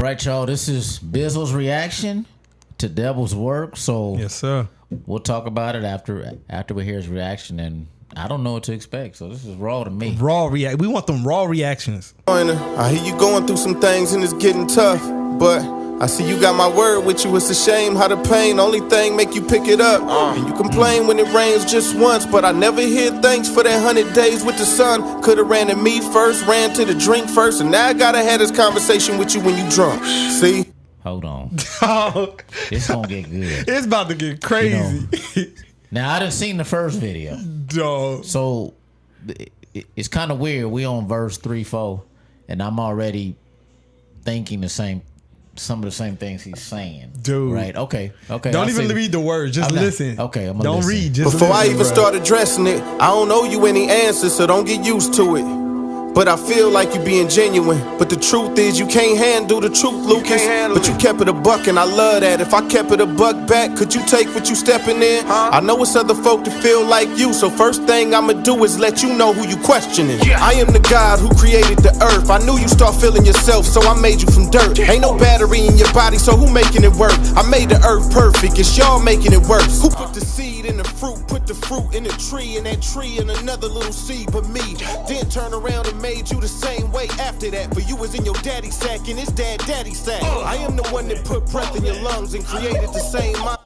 right, y'all. This is Bizzle's reaction to Devil's Work. So yes, sir. We'll talk about it after we hear his reaction, and I don't know what to expect. So this is raw to me. Raw react. We want them raw reactions. I hear you going through some things and it's getting tough, but I see you got my word with you. It's a shame how the pain only thing make you pick it up. And you complain when it rains just once, but I never hear thanks for that 100 days with the sun. Coulda ran to me first, ran to the drink first, and now I gotta have this conversation with you when you drunk. See? Hold on. It's gonna get good. It's about to get crazy. Now I done seen the first video. Dog. So it's kind of weird. We on verse 3-4, and I'm already thinking some of the same things he's saying. Dude. Right? Okay. Don't even read the words. Just listen. Okay, I'm gonna Don't listen. read. Just Before listen, I even start addressing it, I don't owe you any answers, so don't get used to it. But I feel like you being genuine. But the truth is you can't handle the truth, Lucas. But you kept it a buck and I love that. If I kept it a buck back, could you take what you stepping in? I know it's other folk that feel like you, so first thing I'ma do is let you know who you questioning. I am the God who created the earth. I knew you start feeling yourself, so I made you from dirt. Ain't no battery in your body, so who making it work? I made the earth perfect, it's y'all making it worse. Who put the seed in the fruit, put the fruit in the tree, and that tree in another little seed but me? Then turn around and made you the same way after that. For you was in your daddy sack and his daddy sack. I am the one that put breath in your lungs and created the same mind.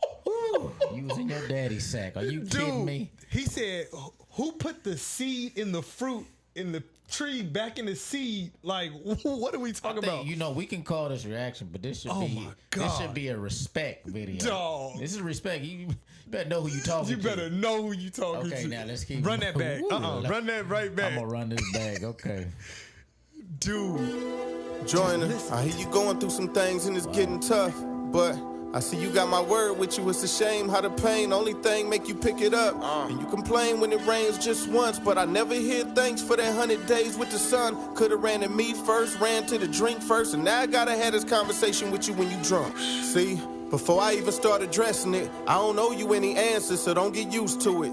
You was in your daddy's sack. Are you kidding me? He said, who put the seed in the fruit in the tree back in the seed? Like, what are we talking about? You know, we can call this reaction, but this should be a respect video. Dog. This is respect. You better know who you talking to. You better know who you talking to. Okay, now let's keep run that back. Run that right back. I'm gonna run this back. Okay. Dude. Joyner, I hear you going through some things and it's getting tough, but I see you got my word with you. It's a shame how the pain only thing make you pick it up. And you complain when it rains just once, but I never hear thanks for that 100 days with the sun. Coulda ran to me first, ran to the drink first, and now I gotta have this conversation with you when you drunk. See, before I even start addressing it, I don't owe you any answers, so don't get used to it.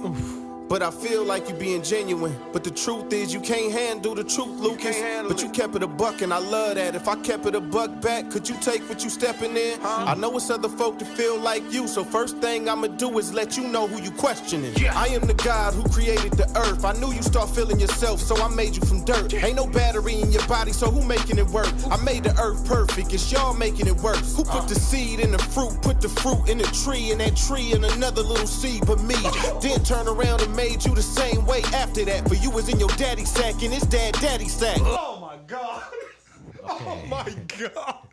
But I feel like you being genuine. But the truth is you can't handle the truth, Lucas. But you kept it a buck and I love that. If I kept it a buck back, could you take what you stepping in? I know it's other folk that feel like you, so first thing I'ma do is let you know who you questioning. I am the God who created the earth. I knew you start feeling yourself, so I made you from dirt. Ain't no battery in your body, so who making it work? I made the earth perfect, it's y'all making it worse. Who put the seed in the fruit, put the fruit in the tree, and that tree in another little seed but me? Then turn around and made you the same way after that. For you was in your daddy sack and his daddy sack. Oh my God. Oh my God.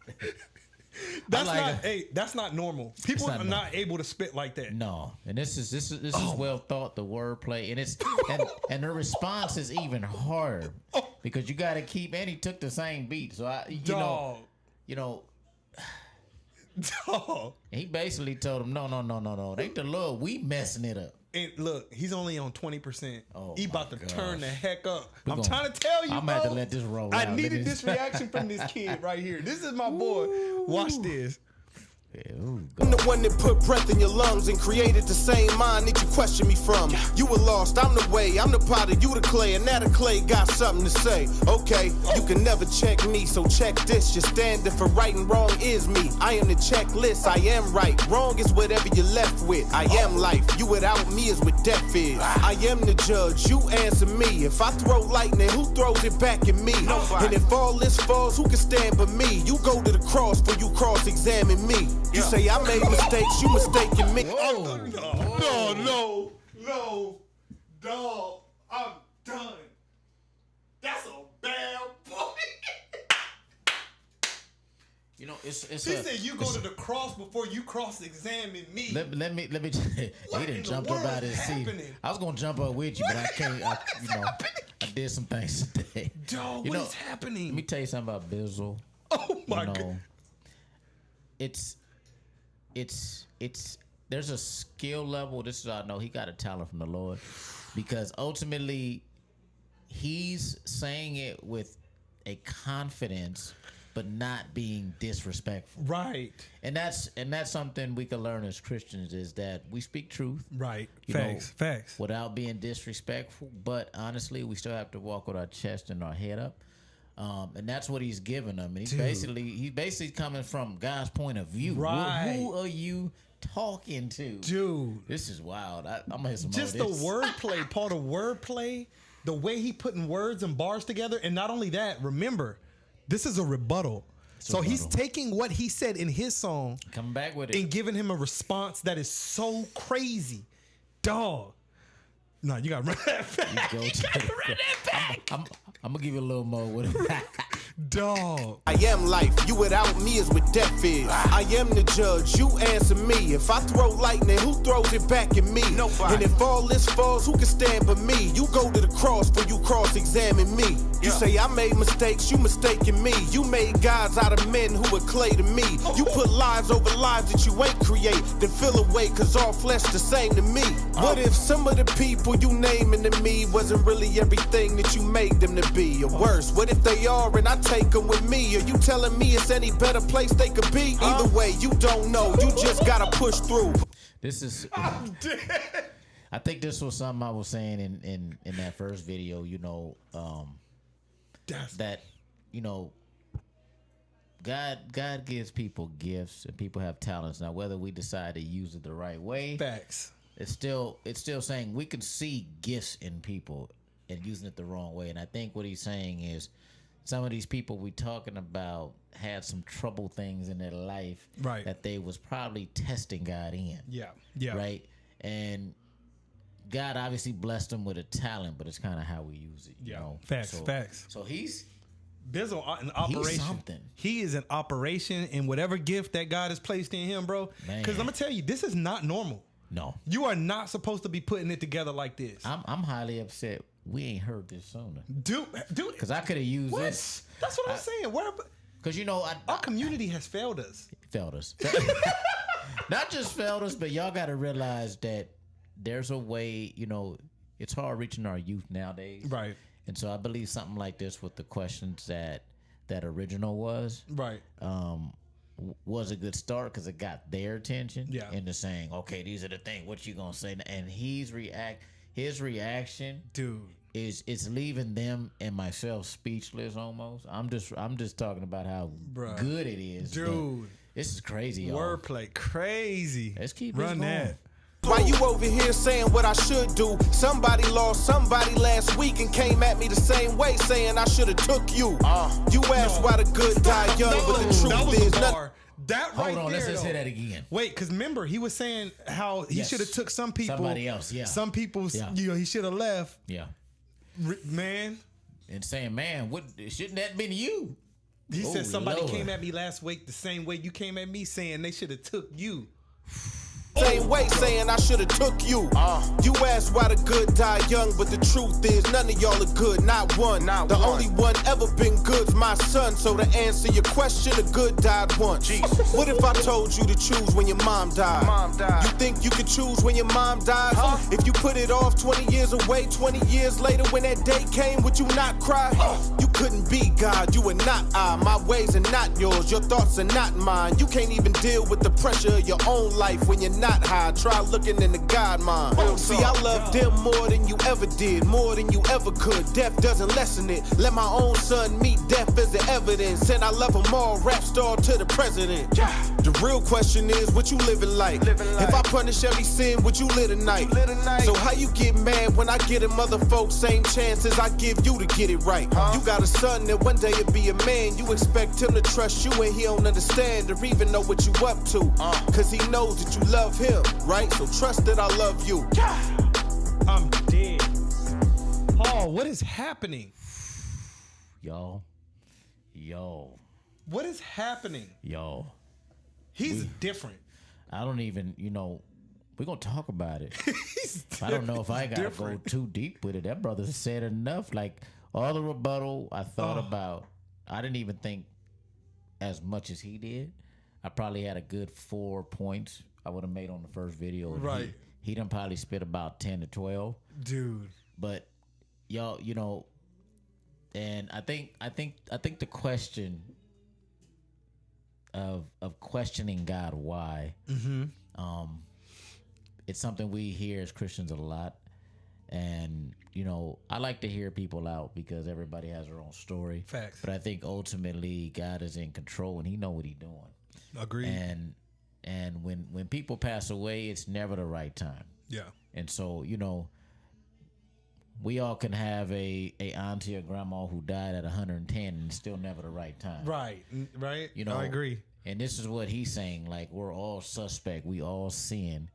That's not normal. People are not able to spit like that. No, and this is well thought, the wordplay, and it's and the response is even harder because you got to keep. And he took the same beat, so you know. Dog. He basically told him, no, it ain't the love. We messing it up. And look, he's only on 20%. He about to turn the heck up. I'm gonna, trying to tell you, I'm about to let this roll out. I needed this reaction from this kid right here. This is my boy. Watch this. I'm the one that put breath in your lungs and created the same mind that you question me from. You were lost, I'm the way, I'm the potter, you the clay, and now the clay got something to say. Okay, you can never check me, so check this. Your standard for right and wrong is me. I am the checklist, I am right. Wrong is whatever you're left with. I am life, you without me is what death is. I am the judge, you answer me. If I throw lightning, who throws it back at me? Nobody. And if all this falls, who can stand but me? You go to the cross for you cross-examine me. You say I made mistakes, you mistaken me. No, dog, I'm done. That's a bad boy. You know, it's. He said you go to the cross before you cross-examine me. Let me. He didn't jump up out of his seat. I was gonna jump up with you, but I can't. I did some things today. Dog, what is happening? Let me tell you something about Bizzle. Oh my God. It's there's a skill level. This is how I know he got a talent from the Lord, because ultimately he's saying it with a confidence but not being disrespectful. Right. And that's something we can learn as Christians, is that we speak truth. Right. Facts. Without being disrespectful. But honestly, we still have to walk with our chest and our head up. And that's what he's giving them. And he's basically coming from God's point of view. Right. Who are you talking to? Dude. This is wild. I'm gonna hit some Just more the of this. wordplay, Paul, the wordplay, the way he putting words and bars together. And not only that, remember, this is a rebuttal. So he's taking what he said in his song, coming back with it, and giving him a response that is so crazy. Dog. No, you gotta run that back. You gotta run that back. I'm gonna give you a little more with it. Dog. I am life, you without me is what death is. I am the judge, you answer me. If I throw lightning, who throws it back at me? Nobody. And if all this falls, who can stand but me? You go to the cross for you cross-examine me. You say I made mistakes, you mistaken me. You made gods out of men who were clay to me. You put lives over lives that you ain't create. Then feel away, cause all flesh the same to me. What if some of the people you naming to me wasn't really everything that you made them to be? Or worse, what if they are and I take them with me? Are you telling me it's any better place they could be? Either way, you don't know. You just gotta push through. This is. I think this was something I was saying in that first video. You know, that you know, God gives people gifts and people have talents. Now, whether we decide to use it the right way, Facts. It's still saying we can see gifts in people and using it the wrong way. And I think what he's saying is some of these people we talking about had some trouble things in their life, right, that they was probably testing God in. Yeah. Right. And God obviously blessed them with a talent, but it's kind of how we use it. You know? Facts. So he's Bizzle in operation. He's something. He is an operation in whatever gift that God has placed in him, bro. Because I'm gonna tell you, this is not normal. No, you are not supposed to be putting it together like this. I'm highly upset. We ain't heard this sooner, dude. Because I could have used this. That's what I'm saying. Where? Because you know, our community has failed us. Not just failed us, but y'all got to realize that there's a way. You know, it's hard reaching our youth nowadays, right? And so I believe something like this with the questions that original was, right, was a good start because it got their attention. Yeah, into saying, okay, these are the things. What you gonna say? And his reaction, dude, is it's leaving them and myself speechless almost. I'm just talking about how good it is, dude. This is crazy, y'all. Wordplay, crazy. Let's keep run this going. that. Why you over here saying what I should do? Somebody lost somebody last week and came at me the same way, saying I should have took you. You asked why the good die young, but the truth is nothing. That right Hold on, there, let's say that again. Wait, because remember, he was saying how he should have took some people. Somebody else, Some people, you know, he should have left. Yeah. Man. And saying, man, what shouldn't that been you? He said somebody came at me last week the same way you came at me, saying they should have took you. Same way saying I should have took you. You asked why the good die young, but the truth is none of y'all are good, not one. The only one ever been good's my son. So to answer your question, the good died once. What if I told you to choose when your mom died? You think you could choose when your mom died? If you put it off 20 years away, 20 years later when that day came, would you not cry? You couldn't be God, you were not I. My ways are not yours, your thoughts are not mine. You can't even deal with the pressure of your own life when you're not high. Try looking in the God mind. See, I love them more than you ever did, more than you ever could. Death doesn't lessen it. Let my own son meet death as the evidence. And I love them all, rap star to the president. The real question is, what you living like? If I punish every sin, would you live tonight? So how you get mad when I get them other folks same chances I give you to get it right? You got a son that one day you'll be a man. You expect him to trust you and he don't understand or even know what you up to. Cause he knows that you love him, right? So trust that I love you. I'm dead. Paul, what is happening? Yo. What is happening? Yo. He's different. I don't even, we're going to talk about it. I don't know if I got to go too deep with it. That brother said enough. Like, all the rebuttal I thought about, I didn't even think as much as he did. I probably had a good 4 points I would have made on the first video. Right. He done probably spit about 10 to 12. Dude. But, y'all, and I think the question of questioning God why, it's something we hear as Christians a lot, and you know, I like to hear people out because everybody has their own story. Facts. But I think ultimately God is in control and he know what he's doing. Agreed. And when people pass away, it's never the right time. Yeah. And so, you know, we all can have a auntie or grandma who died at 110 and it's still never the right time. Right. You know, I agree. And this is what he's saying. Like, we're all suspect. We all sin.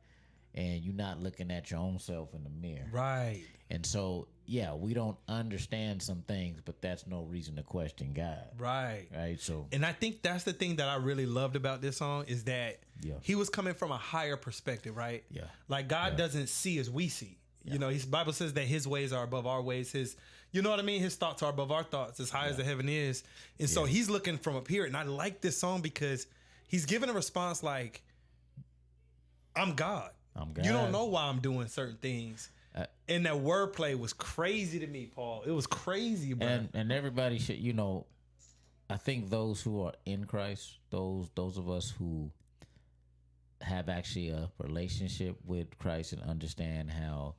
And you're not looking at your own self in the mirror. Right. And so, yeah, we don't understand some things, but that's no reason to question God. Right. Right. So, and I think that's the thing that I really loved about this song is that he was coming from a higher perspective, right? Yeah. Like God doesn't see as we see. You know, his Bible says that his ways are above our ways. His, you know what I mean? His thoughts are above our thoughts, as high as the heaven is. And so he's looking from up here. And I like this song because he's giving a response like, I'm God. I'm God. You don't know why I'm doing certain things. And that wordplay was crazy to me, Paul. It was crazy, bro. And everybody should, you know, I think those who are in Christ, those of us who have actually a relationship with Christ and understand how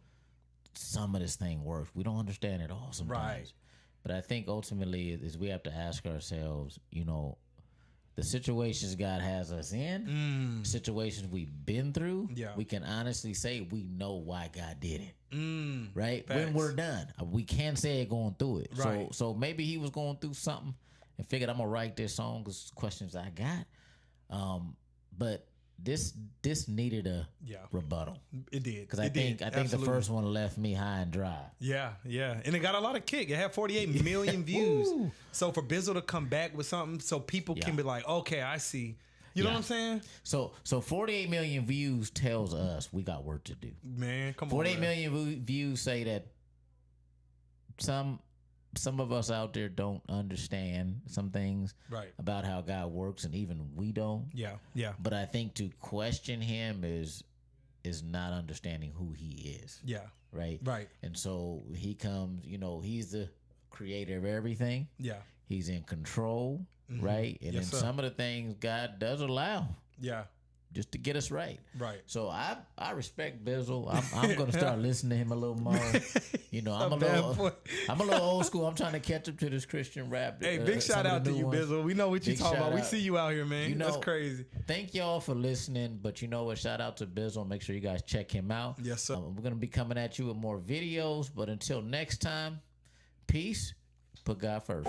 some of this thing works. We don't understand it all sometimes. Right. But I think ultimately is we have to ask ourselves, you know, the situations God has us in, situations we've been through, we can honestly say we know why God did it. Right? Facts. When we're done. We can't say it going through it. Right. So maybe he was going through something and figured I'm going to write this song because questions I got. But this needed a rebuttal. It did. Because I think the first one left me high and dry. Yeah. And it got a lot of kick. It had 48 million views. So for Bizzle to come back with something so people can be like, okay, I see. You know what I'm saying? So 48 million views tells us we got work to do. Man, come on. 48 million views say that some of us out there don't understand some things about how God works, and even we don't. Yeah. But I think to question him is not understanding who he is. Yeah. Right. And so he comes, you know, he's the creator of everything. Yeah. He's in control, right? And then some of the things God does allow. Yeah. Just to get us right. Right. So I respect Bizzle. I'm going to start listening to him a little more. You know, I'm a little old school. I'm trying to catch up to this Christian rap. Hey, big shout out to you, Bizzle. We know what you talking about. We see you out here, man. You know, that's crazy. Thank y'all for listening. But you know what? Shout out to Bizzle. Make sure you guys check him out. Yes, sir. We're going to be coming at you with more videos. But until next time, peace. Put God first.